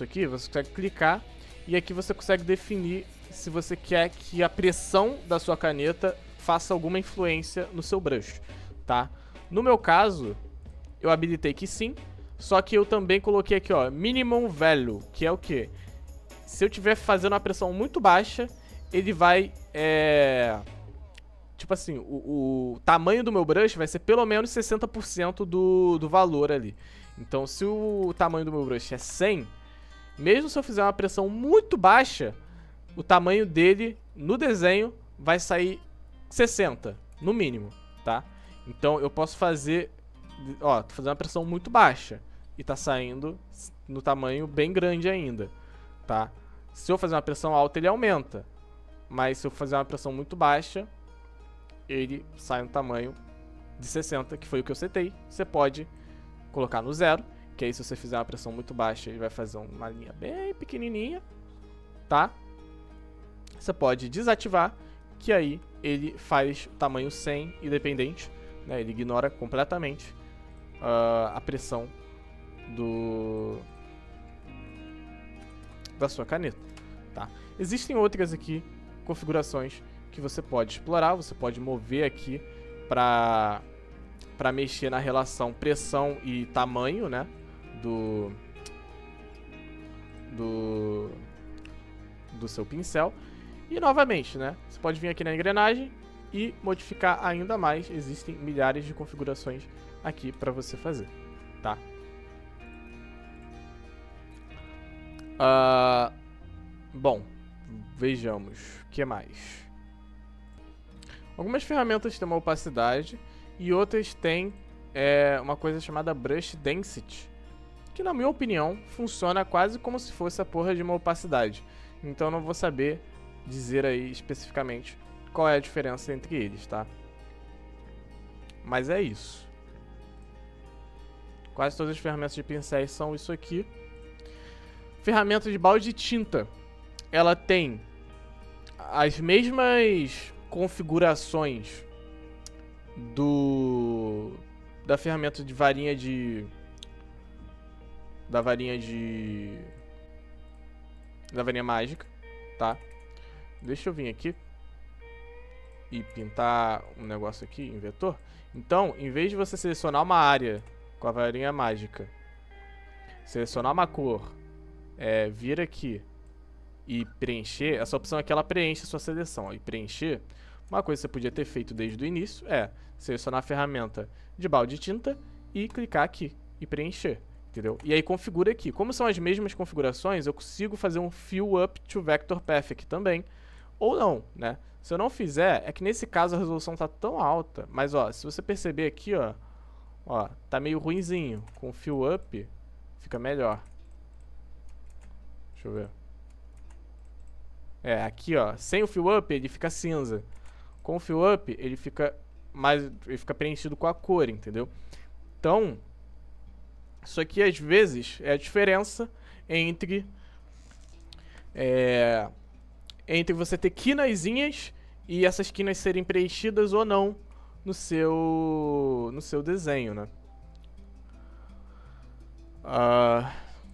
aqui você consegue clicar e aqui você consegue definir se você quer que a pressão da sua caneta faça alguma influência no seu brush, tá? No meu caso, eu habilitei que sim, só que eu também coloquei aqui, ó, minimum value, que é o quê? Se eu estiver fazendo uma pressão muito baixa, ele vai tipo assim, o tamanho do meu brush vai ser pelo menos 60% do valor ali. Então, se o tamanho do meu brush é 100, mesmo se eu fizer uma pressão muito baixa, o tamanho dele no desenho vai sair 60, no mínimo, tá? Então, eu posso fazer, ó, tô fazendo uma pressão muito baixa e tá saindo no tamanho bem grande ainda, tá? Se eu fazer uma pressão alta, ele aumenta. Mas se eu fazer uma pressão muito baixa, ele sai no tamanho de 60, que foi o que eu setei. Você pode colocar no 0, que aí se você fizer uma pressão muito baixa, ele vai fazer uma linha bem pequenininha, tá? Você pode desativar, que aí ele faz tamanho 100 independente, né? Ele ignora completamente a pressão da sua caneta, tá? Existem outras aqui configurações que você pode explorar. Você pode mover aqui para mexer na relação pressão e tamanho, né, do seu pincel. E novamente, né, você pode vir aqui na engrenagem e modificar ainda mais. Existem milhares de configurações aqui para você fazer, tá? Bom, vejamos o que mais. Algumas ferramentas têm uma opacidade e outras têm uma coisa chamada Brush Density, que na minha opinião funciona quase como se fosse a porra de uma opacidade. Então não vou saber dizer aí especificamente qual é a diferença entre eles, tá? Mas é isso. Quase todas as ferramentas de pincéis são isso aqui. Ferramenta de balde de tinta. Ela tem as mesmas configurações da ferramenta de varinha da varinha mágica, tá? Deixa eu vir aqui e pintar um negócio aqui em vetor. Então, em vez de você selecionar uma área com a varinha mágica, selecionar uma cor, vir aqui e preencher, essa opção aqui ela preenche a sua seleção. E preencher, uma coisa que você podia ter feito desde o início é selecionar a ferramenta de balde de tinta e clicar aqui e preencher, entendeu? E aí configura aqui. Como são as mesmas configurações, eu consigo fazer um Fill Up to Vector Path aqui também, ou não, né? Se eu não fizer, é que nesse caso a resolução tá tão alta, mas ó, se você perceber aqui, ó, tá meio ruinzinho. Com o Fill Up fica melhor. Deixa eu ver. Aqui ó, sem o Fill Up ele fica cinza. Com o Fill Up ele fica preenchido com a cor, entendeu? Então, isso aqui às vezes é a diferença entre você ter quinazinhas e essas quinas serem preenchidas ou não no seu desenho, né?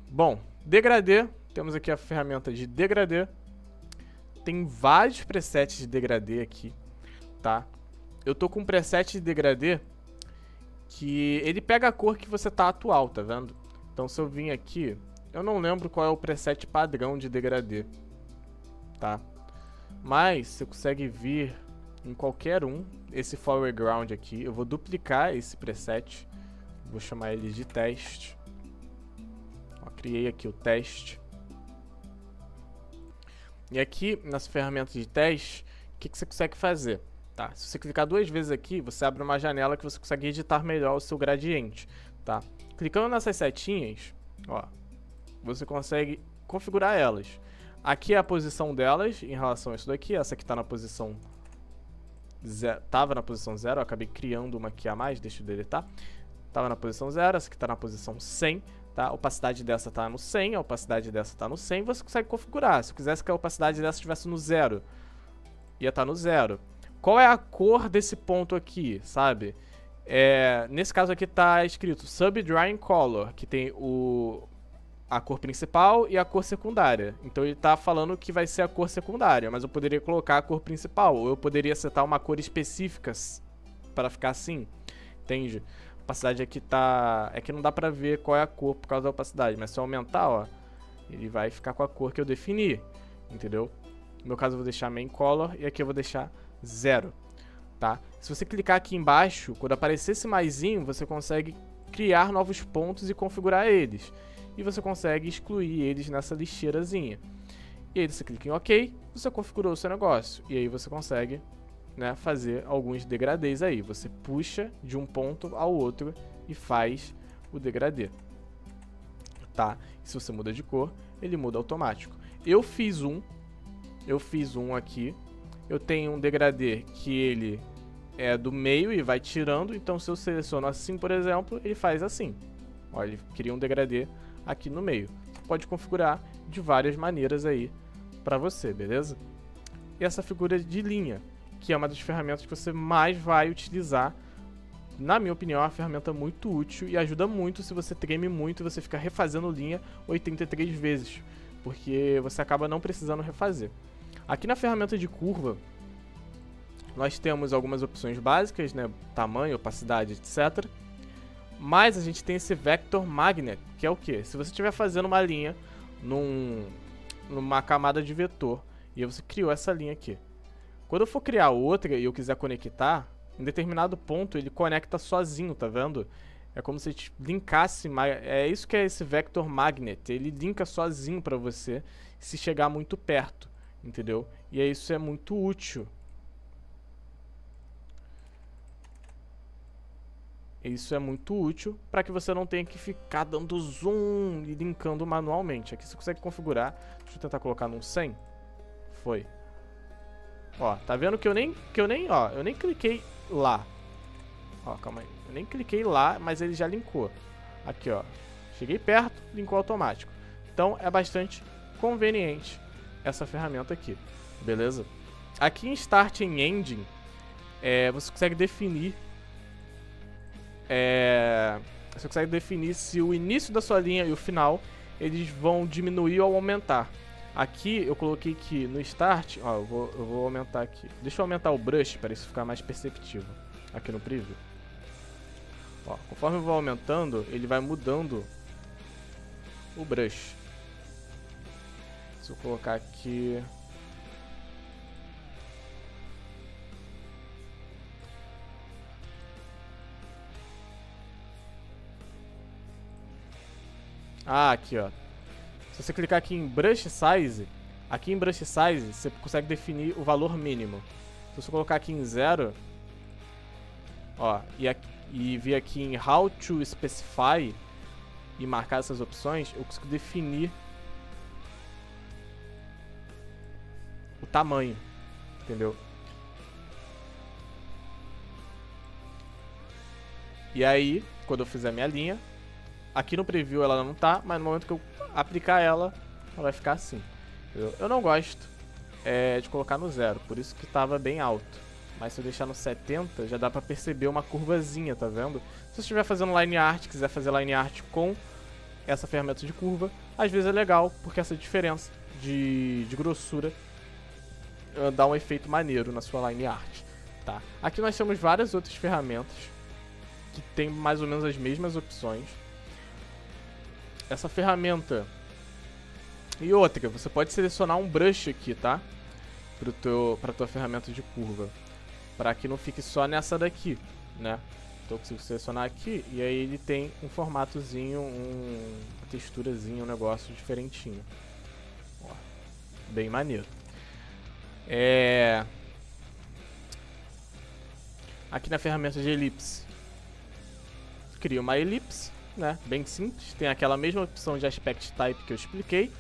Bom, degradê. Temos aqui a ferramenta de degradê. Tem vários presets de degradê aqui, tá? Eu tô com um preset de degradê que ele pega a cor que você tá atual, tá vendo? Então se eu vim aqui, eu não lembro qual é o preset padrão de degradê, tá? Mas você consegue vir em qualquer um, esse foreground aqui. Eu vou duplicar esse preset, vou chamar ele de teste. Ó, criei aqui o teste. E aqui, nas ferramentas de teste, o que você consegue fazer? Tá? Se você clicar 2 vezes aqui, você abre uma janela que você consegue editar melhor o seu gradiente. Tá? Clicando nessas setinhas, ó, você consegue configurar elas. Aqui é a posição delas em relação a isso daqui. Essa aqui está na posição 0. Tava na posição 0, eu acabei criando uma aqui a mais, deixa eu deletar. Tava na posição 0, essa aqui está na posição 100. Tá? A opacidade dessa tá no 100, a opacidade dessa tá no 100, você consegue configurar. Se eu quisesse que a opacidade dessa estivesse no 0, ia estar no 0. Qual é a cor desse ponto aqui, sabe? Nesse caso aqui tá escrito Sub-Drawing Color, que tem a cor principal e a cor secundária. Então ele tá falando que vai ser a cor secundária, mas eu poderia colocar a cor principal, ou eu poderia setar uma cor específica para ficar assim, entende? A opacidade aqui tá... é que não dá pra ver qual é a cor por causa da opacidade, mas se eu aumentar, ó, ele vai ficar com a cor que eu defini, entendeu? No meu caso eu vou deixar Main Color e aqui eu vou deixar 0. tá? Se você clicar aqui embaixo, quando aparecer esse maisinho, você consegue criar novos pontos e configurar eles. E você consegue excluir eles nessa lixeirazinha. E aí você clica em OK, você configurou o seu negócio. E aí você consegue, né, fazer alguns degradês aí. Você puxa de um ponto ao outro e faz o degradê. Tá? E se você muda de cor, ele muda automático. Eu fiz um aqui. Eu tenho um degradê que ele é do meio e vai tirando. Então se eu seleciono assim, por exemplo, ele faz assim. Olha, ele cria um degradê aqui no meio. Você pode configurar de várias maneiras aí para você, beleza? E essa figura de linha, que é uma das ferramentas que você mais vai utilizar. Na minha opinião, é uma ferramenta muito útil e ajuda muito se você treme muito e você fica refazendo linha 83 vezes, porque você acaba não precisando refazer. Aqui na ferramenta de curva, nós temos algumas opções básicas, né? Tamanho, opacidade, etc. Mas a gente tem esse Vector Magnet, que é o que? Se você estiver fazendo uma linha numa camada de vetor, e você criou essa linha aqui. Quando eu for criar outra e eu quiser conectar, em determinado ponto ele conecta sozinho, tá vendo? É como se ele linkasse, é isso que é esse Vector Magnet, ele linka sozinho para você se chegar muito perto, entendeu? E isso é muito útil. Isso é muito útil para que você não tenha que ficar dando zoom e linkando manualmente. Aqui você consegue configurar. Deixa eu tentar colocar num 100. Foi. Ó, tá vendo que eu nem cliquei lá. Ó, calma aí. Eu nem cliquei lá, mas ele já linkou. Aqui, ó. Cheguei perto, linkou automático. Então é bastante conveniente essa ferramenta aqui. Beleza? Aqui em Start in Engine, você consegue definir se o início da sua linha e o final eles vão diminuir ou aumentar. Aqui eu coloquei que no Start, ó, eu vou aumentar aqui. Deixa eu aumentar o brush para isso ficar mais perceptível aqui no preview. Ó, conforme eu vou aumentando, ele vai mudando o brush. Se eu colocar aqui, aqui, ó. Se você clicar aqui em Brush Size, você consegue definir o valor mínimo. Se você colocar aqui em 0, ó, e vir aqui em How to Specify e marcar essas opções, eu consigo definir o tamanho, entendeu? E aí, quando eu fizer minha linha, aqui no preview ela não tá, mas no momento que eu aplicar ela vai ficar assim. Entendeu? Eu não gosto de colocar no 0, por isso que tava bem alto. Mas se eu deixar no 70, já dá pra perceber uma curvazinha, tá vendo? Se você estiver fazendo line art, quiser fazer line art com essa ferramenta de curva, às vezes é legal, porque essa diferença de grossura dá um efeito maneiro na sua line art, tá? Aqui nós temos várias outras ferramentas que tem mais ou menos as mesmas opções. Essa ferramenta e outra, você pode selecionar um brush aqui, tá? Pra tua ferramenta de curva, para que não fique só nessa daqui, né? Então eu consigo selecionar aqui e aí ele tem um formatozinho, uma texturazinha, um negócio diferentinho. Ó, bem maneiro. Aqui na ferramenta de elipse, cria uma elipse, né? Bem simples. Tem aquela mesma opção de aspect type que eu expliquei.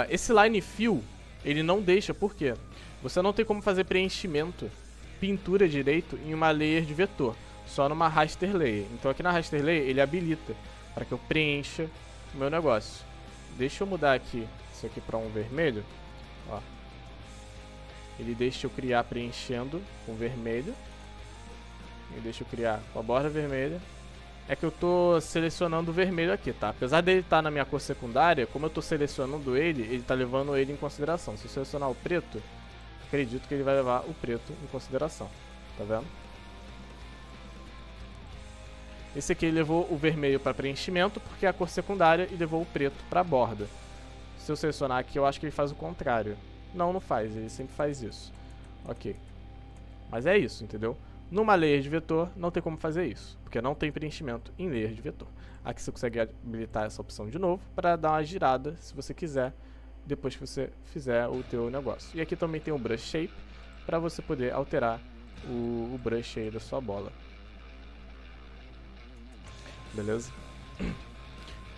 Esse line fill, ele não deixa, por quê? Você não tem como fazer preenchimento, pintura direito em uma layer de vetor, só numa raster layer. Então aqui na raster layer ele habilita para que eu preencha o meu negócio. Deixa eu mudar aqui isso aqui para um vermelho. Ó. Ele deixa eu criar preenchendo com vermelho. E deixa eu criar com a borda vermelha. É que eu tô selecionando o vermelho aqui, tá? Apesar dele estar na minha cor secundária, como eu tô selecionando ele tá levando ele em consideração. Se eu selecionar o preto, acredito que ele vai levar o preto em consideração. Tá vendo? Esse aqui ele levou o vermelho para preenchimento, porque é a cor secundária, e levou o preto para a borda. Se eu selecionar aqui, eu acho que ele faz o contrário. Não faz, ele sempre faz isso. Ok. Mas é isso, entendeu? Numa layer de vetor, não tem como fazer isso, porque não tem preenchimento em layer de vetor. Aqui você consegue habilitar essa opção de novo, para dar uma girada, se você quiser, depois que você fizer o teu negócio. E aqui também tem o Brush Shape, para você poder alterar o brush aí da sua bola. Beleza?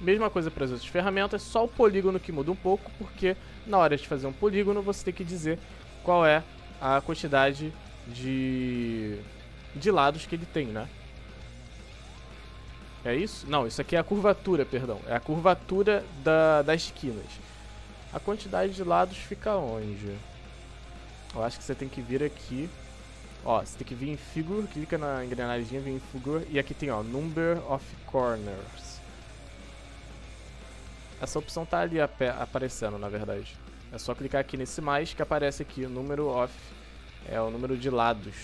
Mesma coisa para as outras ferramentas, só o polígono que muda um pouco, porque na hora de fazer um polígono, você tem que dizer qual é a quantidade de lados que ele tem, né? É isso? Não, isso aqui é a curvatura, perdão. É a curvatura das esquinas. A quantidade de lados fica onde? Eu acho que você tem que vir aqui. Ó, você tem que vir em Figure, clica na engrenagem, vem em Figure. E aqui tem, ó, Number of Corners. Essa opção tá ali aparecendo, na verdade. É só clicar aqui nesse mais que aparece aqui o número of, é o número de lados,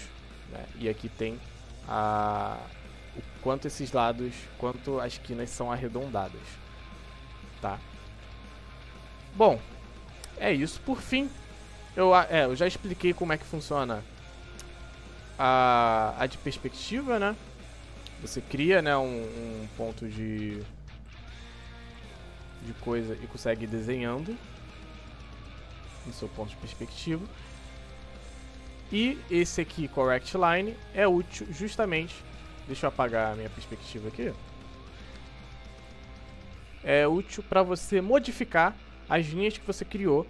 né? E aqui tem o quanto esses lados, quanto as esquinas são arredondadas, tá? Bom, é isso. Por fim, eu já expliquei como é que funciona a de perspectiva, né? Você cria, né, um ponto de coisa e consegue ir desenhando no seu ponto de perspectiva. E esse aqui, Correct Line, é útil justamente... Deixa eu apagar a minha perspectiva aqui. É útil para você modificar as linhas que você criou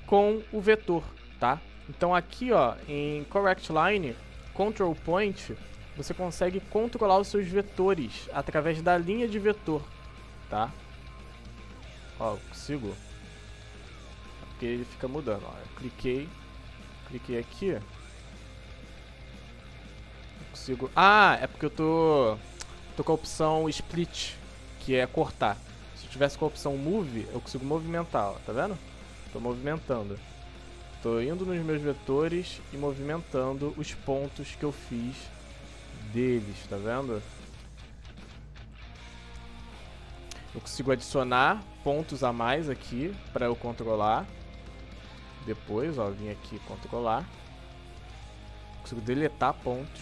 com o vetor, tá? Então aqui, ó, em Correct Line, Control Point, você consegue controlar os seus vetores através da linha de vetor, tá? Ó, eu consigo. Porque ele fica mudando, ó. Eu cliquei aqui. Consigo... Ah, é porque eu tô com a opção Split, que é cortar. Se eu tivesse com a opção Move, eu consigo movimentar, ó, tá vendo? Tô movimentando. Tô indo nos meus vetores e movimentando os pontos que eu fiz deles, tá vendo? Eu consigo adicionar pontos a mais aqui para eu controlar. Depois, ó, vim aqui controlar. Consigo deletar pontos.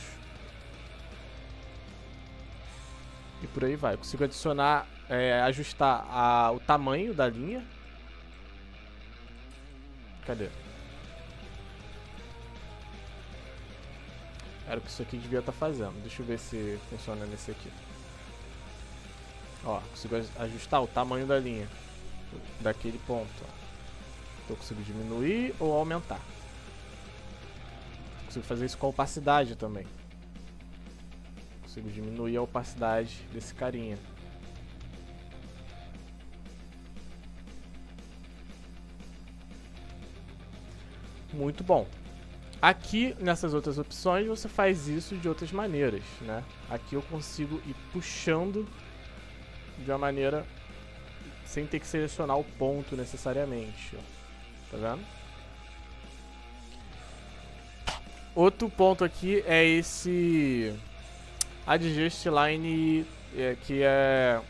E por aí vai. Eu consigo adicionar, ajustar o tamanho da linha. Cadê? Era o que isso aqui devia estar fazendo. Deixa eu ver se funciona nesse aqui. Ó, consigo ajustar o tamanho da linha daquele ponto. Ó. Então eu consigo diminuir ou aumentar. Consigo fazer isso com a opacidade também. Consigo diminuir a opacidade desse carinha. Muito bom. Aqui, nessas outras opções, você faz isso de outras maneiras, né? Aqui eu consigo ir puxando de uma maneira sem ter que selecionar o ponto necessariamente, ó. Tá vendo? Outro ponto aqui é esse Adjust Line, que é...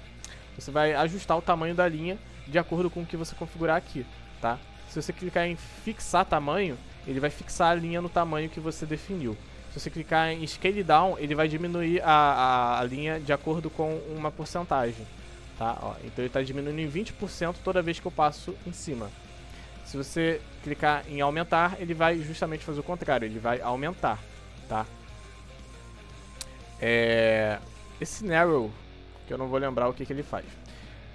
Você vai ajustar o tamanho da linha de acordo com o que você configurar aqui, tá? Se você clicar em fixar tamanho, ele vai fixar a linha no tamanho que você definiu. Se você clicar em Scale Down, ele vai diminuir a linha de acordo com uma porcentagem, tá? Ó, então ele está diminuindo em 20% toda vez que eu passo em cima. Se você clicar em aumentar, ele vai justamente fazer o contrário, ele vai aumentar, tá? Esse Narrow, que eu não vou lembrar o que ele faz.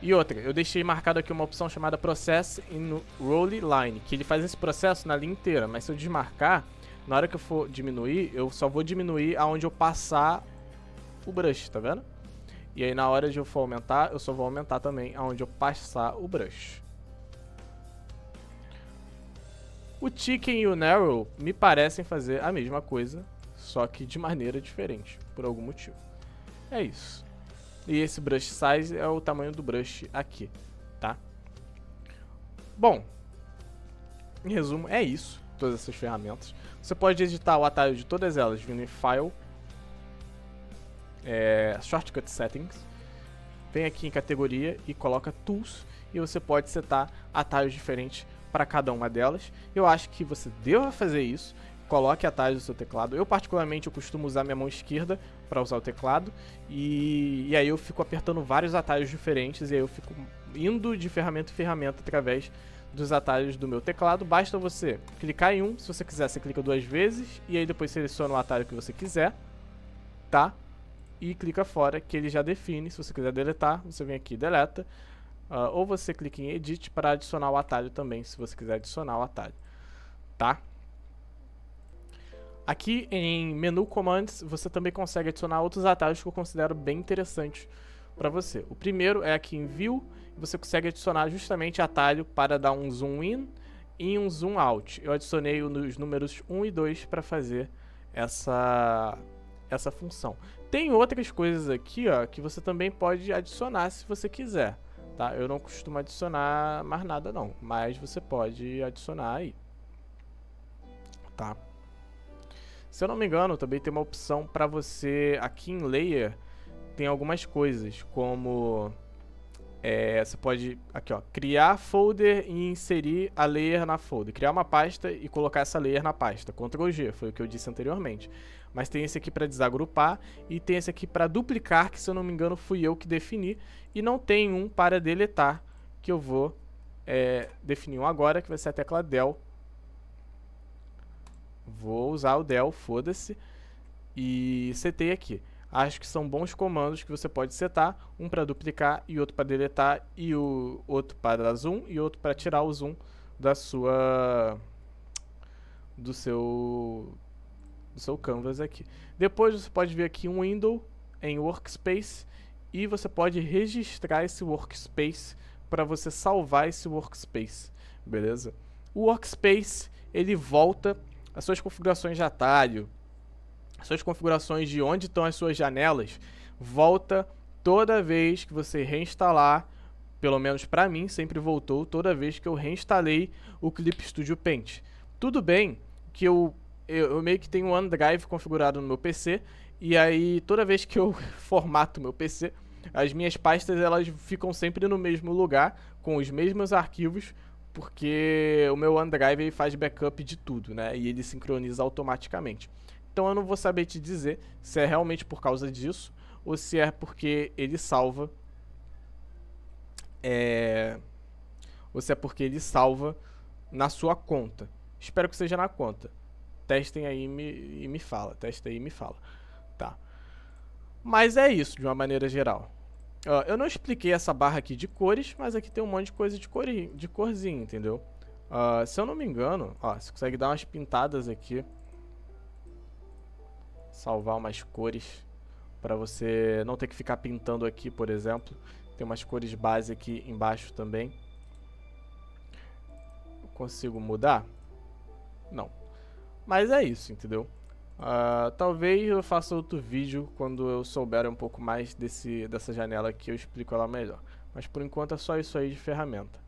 E outra, eu deixei marcado aqui uma opção chamada Process in Roll Line, que ele faz esse processo na linha inteira, mas se eu desmarcar, na hora que eu for diminuir, eu só vou diminuir aonde eu passar o brush, tá vendo? E aí na hora de eu for aumentar, eu só vou aumentar também aonde eu passar o brush. O Chicken e o Narrow me parecem fazer a mesma coisa, só que de maneira diferente, por algum motivo. É isso. E esse brush size é o tamanho do brush aqui, tá? Bom, em resumo, é isso, todas essas ferramentas. Você pode editar o atalho de todas elas vindo em File, Shortcut Settings, vem aqui em Categoria e coloca Tools, e você pode setar atalhos diferentes para cada uma delas. Eu acho que você deva fazer isso. Coloque atalhos no seu teclado. Eu particularmente eu costumo usar minha mão esquerda para usar o teclado. E aí eu fico apertando vários atalhos diferentes. E aí eu fico indo de ferramenta em ferramenta através dos atalhos do meu teclado. Basta você clicar em um. Se você quiser, você clica 2 vezes. E aí depois seleciona o atalho que você quiser. Tá? E clica fora, que ele já define. Se você quiser deletar, você vem aqui e deleta. Ou você clica em Edit para adicionar o atalho também, se você quiser adicionar o atalho. Tá? Aqui em Menu Commands, você também consegue adicionar outros atalhos que eu considero bem interessantes para você. O primeiro é aqui em View, você consegue adicionar justamente atalho para dar um zoom in e um zoom out. Eu adicionei os números 1 e 2 para fazer essa função. Tem outras coisas aqui, ó, que você também pode adicionar se você quiser. Tá? Eu não costumo adicionar mais nada não, mas você pode adicionar aí. Tá? Se eu não me engano, também tem uma opção para você, aqui em Layer, tem algumas coisas, como você pode, aqui ó, criar folder e inserir a layer na folder. Criar uma pasta e colocar essa layer na pasta. Ctrl G, foi o que eu disse anteriormente. Mas tem esse aqui para desagrupar e tem esse aqui para duplicar, que se eu não me engano fui eu que defini. E não tem um para deletar, que eu vou definir um agora, que vai ser a tecla Del. Vou usar o Del, foda-se. E setei aqui. Acho que são bons comandos que você pode setar. Um para duplicar e outro para deletar. E o outro para dar zoom e outro para tirar o zoom da do seu canvas aqui. Depois você pode ver aqui um window em workspace. E você pode registrar esse workspace para você salvar esse workspace. Beleza? O workspace, ele volta as suas configurações de atalho, as suas configurações de onde estão as suas janelas, volta toda vez que você reinstalar, pelo menos para mim, sempre voltou toda vez que eu reinstalei o Clip Studio Paint. Tudo bem que eu meio que tenho um OneDrive configurado no meu PC, e aí toda vez que eu formato meu PC, as minhas pastas elas ficam sempre no mesmo lugar, com os mesmos arquivos, porque o meu OneDrive faz backup de tudo, né? E ele sincroniza automaticamente. Então eu não vou saber te dizer se é realmente por causa disso ou se é porque ele salva. Ou se é porque ele salva na sua conta. Espero que seja na conta. Testem aí e me fala. Testa aí e me fala. Tá. Mas é isso de uma maneira geral. Eu não expliquei essa barra aqui de cores, mas aqui tem um monte de coisa de corzinha, entendeu? Se eu não me engano, você consegue dar umas pintadas aqui. Salvar umas cores para você não ter que ficar pintando aqui, por exemplo. Tem umas cores base aqui embaixo também. Eu consigo mudar? Não. Mas é isso, entendeu? Talvez eu faça outro vídeo quando eu souber um pouco mais dessa janela aqui, eu explico ela melhor. Mas por enquanto é só isso aí de ferramenta.